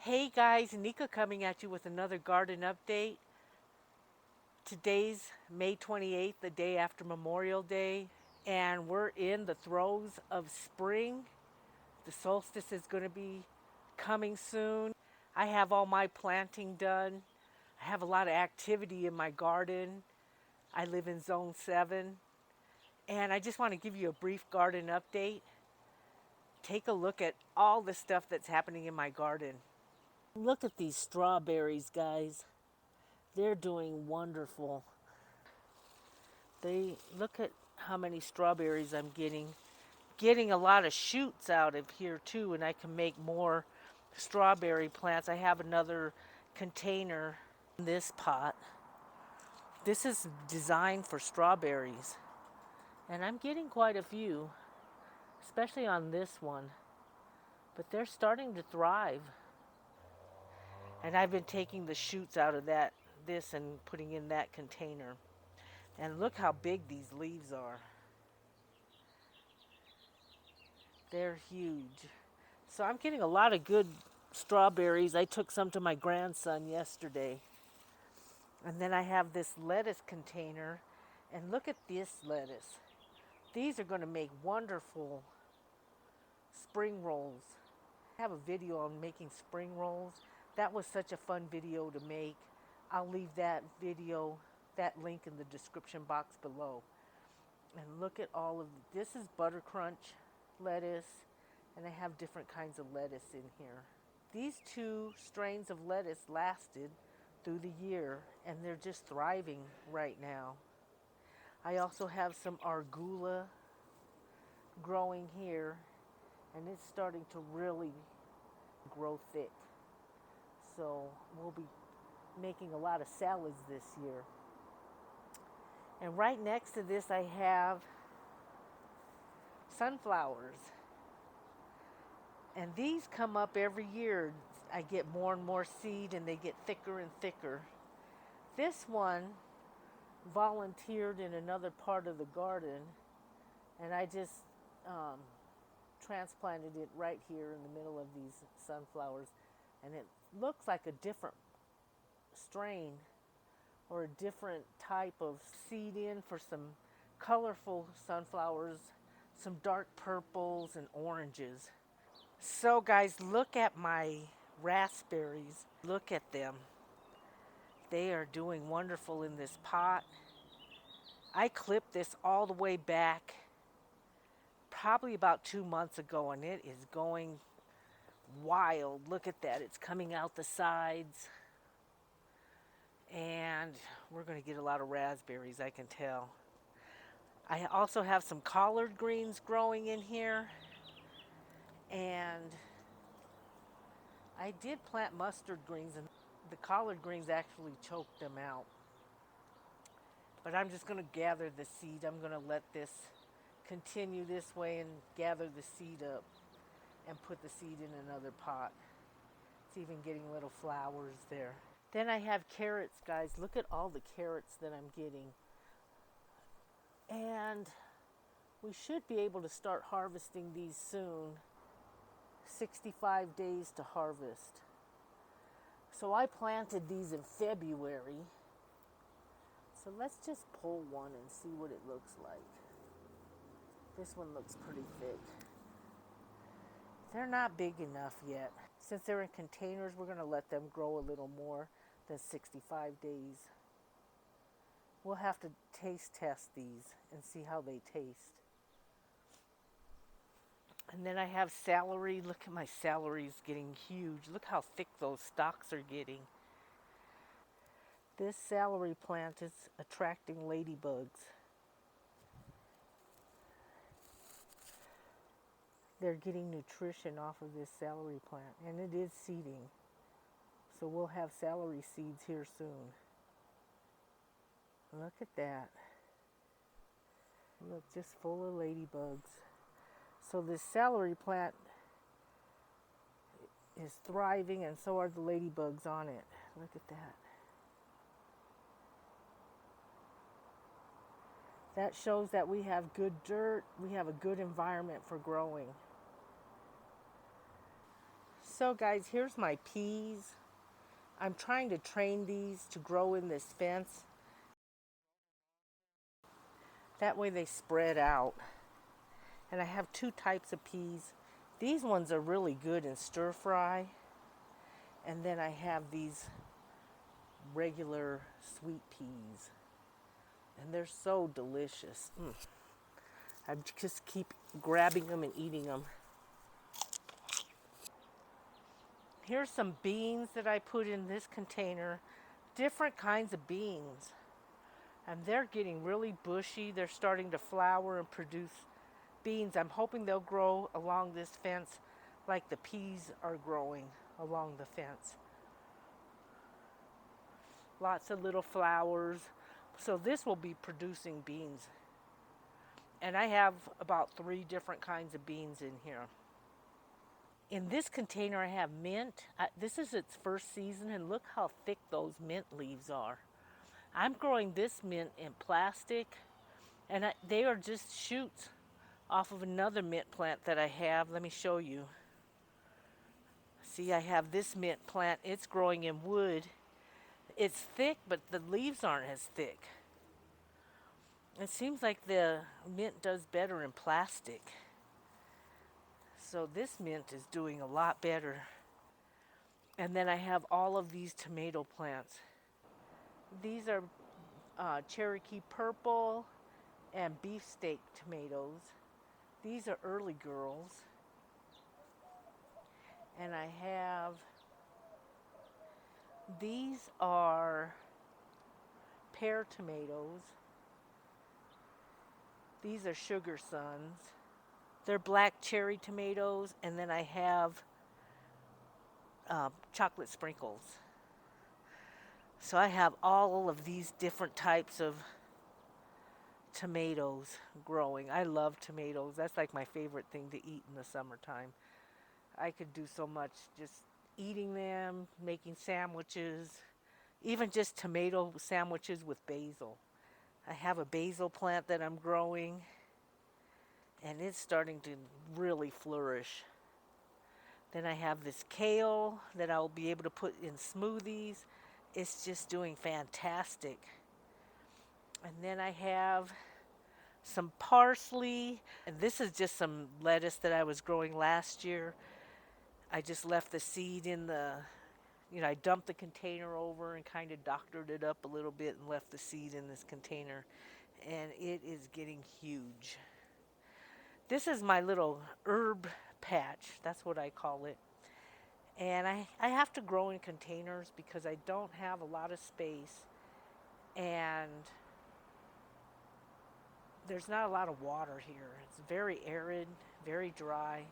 Hey guys, Nica coming at you with another garden update. Today's May 28th, the day after Memorial Day, and we're in the throes of spring. The solstice is going to be coming soon. I have all my planting done. I have a lot of activity in my garden. I live in Zone 7, and I just want to give you a brief garden update. Take a look at all the stuff that's happening in my garden. Look at these strawberries, guys. They're doing wonderful. They look at how many strawberries I'm getting. Getting a lot of shoots out of here too, and I can make more strawberry plants. I have another container in this pot. This is designed for strawberries, and I'm getting quite a few, especially on this one. But they're starting to thrive. And I've been taking the shoots out of this and putting in that container. And look how big these leaves are. They're huge. So I'm getting a lot of good strawberries. I took some to my grandson yesterday. And then I have this lettuce container. And look at this lettuce. These are going to make wonderful spring rolls. I have a video on making spring rolls. That was such a fun video to make. I'll leave that video, that link in the description box below. And look at all of this is butter crunch lettuce, and I have different kinds of lettuce in here. These two strains of lettuce lasted through the year, and they're just thriving right now. I also have some arugula growing here, and it's starting to really grow thick. So we'll be making a lot of salads this year. And right next to this I have sunflowers. And these come up every year. I get more and more seed and they get thicker and thicker. This one volunteered in another part of the garden, and I just transplanted it right here in the middle of these sunflowers. And it looks like a different strain or a different type of seed in for some colorful sunflowers, some dark purples and oranges. So guys, look at my raspberries. Look at them. They are doing wonderful in this pot. I clipped this all the way back probably about 2 months ago, and it is going wild. Look at that. It's coming out the sides. And we're going to get a lot of raspberries, I can tell. I also have some collard greens growing in here. And I did plant mustard greens, and the collard greens actually choked them out. But I'm just going to gather the seed. I'm going to let this continue this way and gather the seed up and put the seed in another pot. It's even getting little flowers there. Then I have carrots, guys. Look at all the carrots that I'm getting. And we should be able to start harvesting these soon. 65 days to harvest. So I planted these in February. So let's just pull one and see what it looks like. This one looks pretty thick. They're not big enough yet. Since they're in containers, we're going to let them grow a little more than 65 days. We'll have to taste test these and see how they taste. And then I have celery. Look at my celery's getting huge. Look how thick those stalks are getting. This celery plant is attracting ladybugs. They're getting nutrition off of this celery plant, and it is seeding. So we'll have celery seeds here soon. Look at that. Look, just full of ladybugs. So this celery plant is thriving, and so are the ladybugs on it. Look at that. That shows that we have good dirt, we have a good environment for growing. So guys, here's my peas. I'm trying to train these to grow in this fence. That way they spread out. And I have two types of peas. These ones are really good in stir fry. And then I have these regular sweet peas. And they're so delicious. I just keep grabbing them and eating them. Here's some beans that I put in this container. Different kinds of beans. And they're getting really bushy. They're starting to flower and produce beans. I'm hoping they'll grow along this fence like the peas are growing along the fence. Lots of little flowers. So this will be producing beans. And I have about 3 different kinds of beans in here. In this container I have mint. This is its first season and look how thick those mint leaves are. I'm growing this mint in plastic and they are just shoots off of another mint plant that I have. Let me show you. See, I have this mint plant. It's growing in wood. It's thick, but the leaves aren't as thick. It seems like the mint does better in plastic. So this mint is doing a lot better. And then I have all of these tomato plants. These are Cherokee purple and beefsteak tomatoes. These are early girls. And I have, these are pear tomatoes. These are sugar suns. They're black cherry tomatoes. And then I have chocolate sprinkles. So I have all of these different types of tomatoes growing. I love tomatoes. That's like my favorite thing to eat in the summertime. I could do so much just eating them, making sandwiches, even just tomato sandwiches with basil. I have a basil plant that I'm growing and it's starting to really flourish. Then I have this kale that I'll be able to put in smoothies. It's just doing fantastic. And then I have some parsley. And this is just some lettuce that I was growing last year. I just left the seed in the, I dumped the container over and kind of doctored it up a little bit and left the seed in this container. And it is getting huge. This is my little herb patch. That's what I call it. And I have to grow in containers because I don't have a lot of space. And there's not a lot of water here. It's very arid, very dry.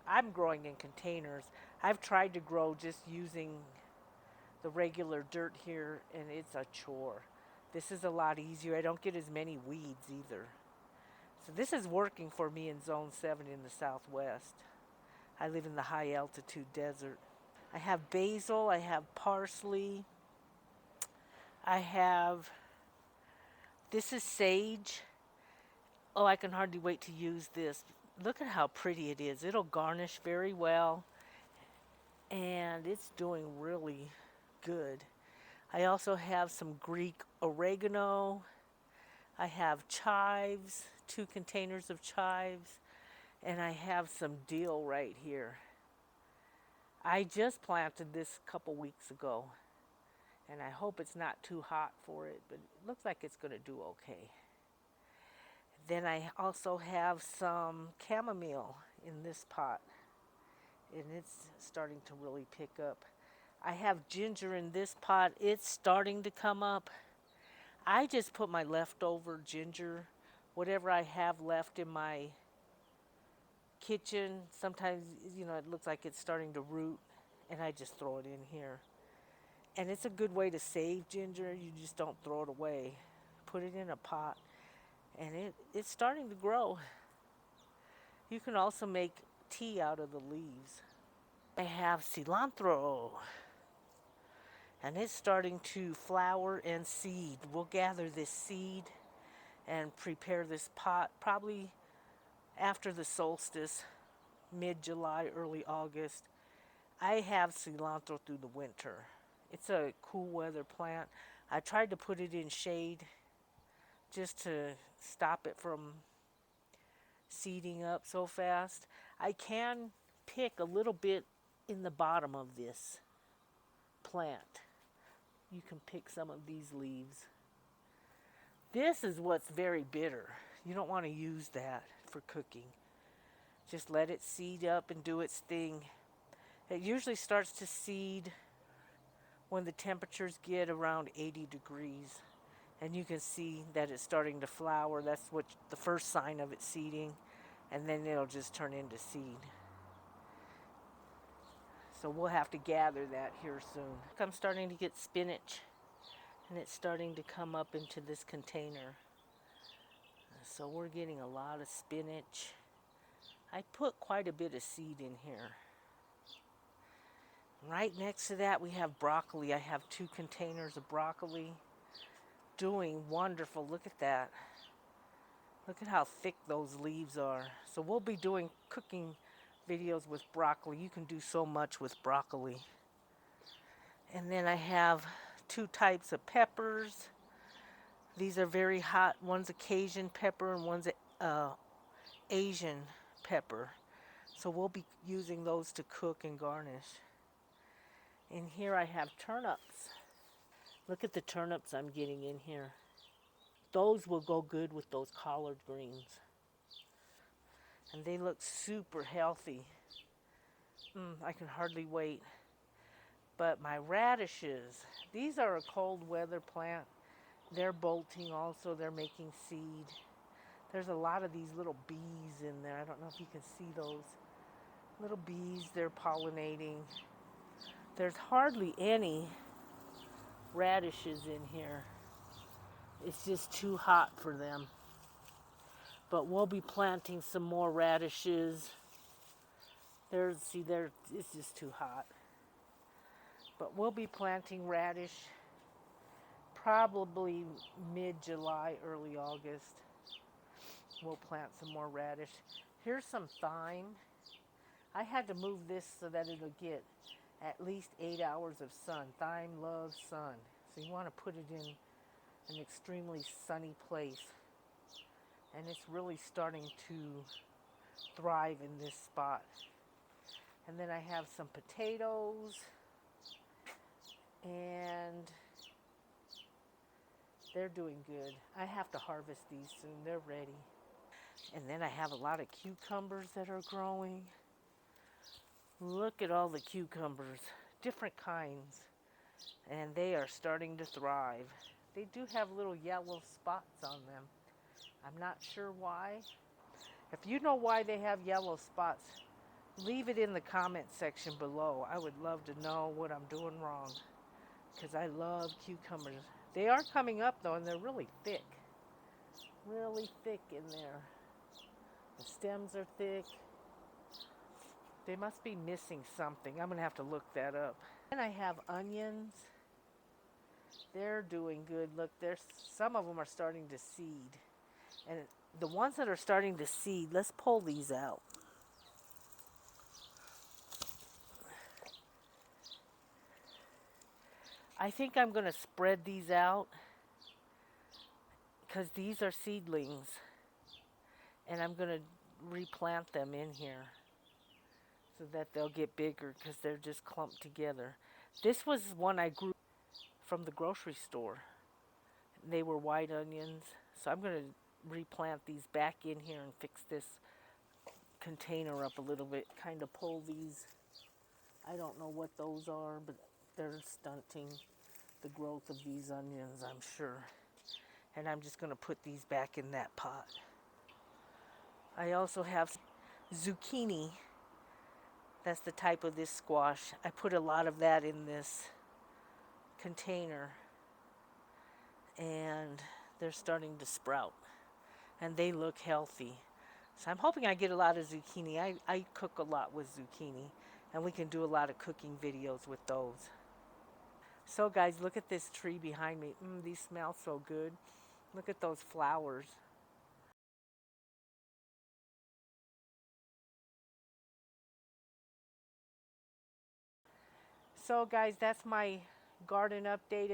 I'm growing in containers. I've tried to grow just using the regular dirt here, and it's a chore. This is a lot easier. I don't get as many weeds either. So this is working for me in Zone 7 in the Southwest. I live in the high altitude desert. I have basil, I have parsley, I have, this is sage. Oh, I can hardly wait to use this. Look at how pretty it is. It'll garnish very well. And it's doing really good. I also have some Greek oregano. I have chives, 2 containers of chives. And I have some dill right here. I just planted this a couple weeks ago. And I hope it's not too hot for it, but it looks like it's going to do okay. Then I also have some chamomile in this pot, and it's starting to really pick up. I have ginger in this pot. It's starting to come up. I just put my leftover ginger, whatever I have left in my kitchen. Sometimes, it looks like it's starting to root, and I just throw it in here. And it's a good way to save ginger. You just don't throw it away. Put it in a pot. And it's starting to grow. You can also make tea out of the leaves. I have cilantro. And it's starting to flower and seed. We'll gather this seed and prepare this pot probably after the solstice, mid-July, early August. I have cilantro through the winter. It's a cool weather plant. I tried to put it in shade just to stop it from seeding up so fast. I can pick a little bit in the bottom of this plant. You can pick some of these leaves. This is what's very bitter. You don't want to use that for cooking. Just let it seed up and do its thing. It usually starts to seed when the temperatures get around 80 degrees. And you can see that it's starting to flower. That's what the first sign of it seeding. And then it'll just turn into seed. So we'll have to gather that here soon. I'm starting to get spinach, and it's starting to come up into this container. So we're getting a lot of spinach. I put quite a bit of seed in here. Right next to that we have broccoli. I have 2 containers of broccoli. Doing wonderful. Look at that. Look at how thick those leaves are. So we'll be doing cooking videos with broccoli. You can do so much with broccoli. And then I have 2 types of peppers. These are very hot. One's a Cajun pepper and one's a Asian pepper. So we'll be using those to cook and garnish. In here I have turnips. Look at the turnips I'm getting in here. Those will go good with those collard greens. And they look super healthy. I can hardly wait. But my radishes, these are a cold weather plant. They're bolting also. They're making seed. There's a lot of these little bees in there. I don't know if you can see those little bees. They're pollinating. There's hardly any radishes in here. It's just too hot for them. But we'll be planting some more radishes. It's just too hot. But we'll be planting radish probably mid-July, early August. We'll plant some more radish. Here's some thyme. I had to move this so that it'll get at least 8 hours of sun. Thyme loves sun. So you want to put it in an extremely sunny place. And it's really starting to thrive in this spot. And then I have some potatoes. And they're doing good. I have to harvest these soon. They're ready. And then I have a lot of cucumbers that are growing. Look at all the cucumbers, different kinds. And they are starting to thrive. They do have little yellow spots on them. I'm not sure why. If you know why they have yellow spots, leave it in the comment section below. I would love to know what I'm doing wrong, because I love cucumbers. They are coming up though, and they're really thick. Really thick in there. The stems are thick. They must be missing something. I'm going to have to look that up. And I have onions. They're doing good. Look, some of them are starting to seed. And the ones that are starting to seed, let's pull these out. I think I'm going to spread these out because these are seedlings. And I'm going to replant them in here so that they'll get bigger because they're just clumped together. This was one I grew from the grocery store. They were white onions. So I'm going to replant these back in here and fix this container up a little bit. Kind of pull these. I don't know what those are, but they're stunting the growth of these onions, I'm sure. And I'm just going to put these back in that pot. I also have zucchini. That's the type of this squash. I put a lot of that in this container. And they're starting to sprout. And they look healthy. So I'm hoping I get a lot of zucchini. I cook a lot with zucchini. And we can do a lot of cooking videos with those. So guys, look at this tree behind me. These smell so good. Look at those flowers. So guys, that's my garden update. It's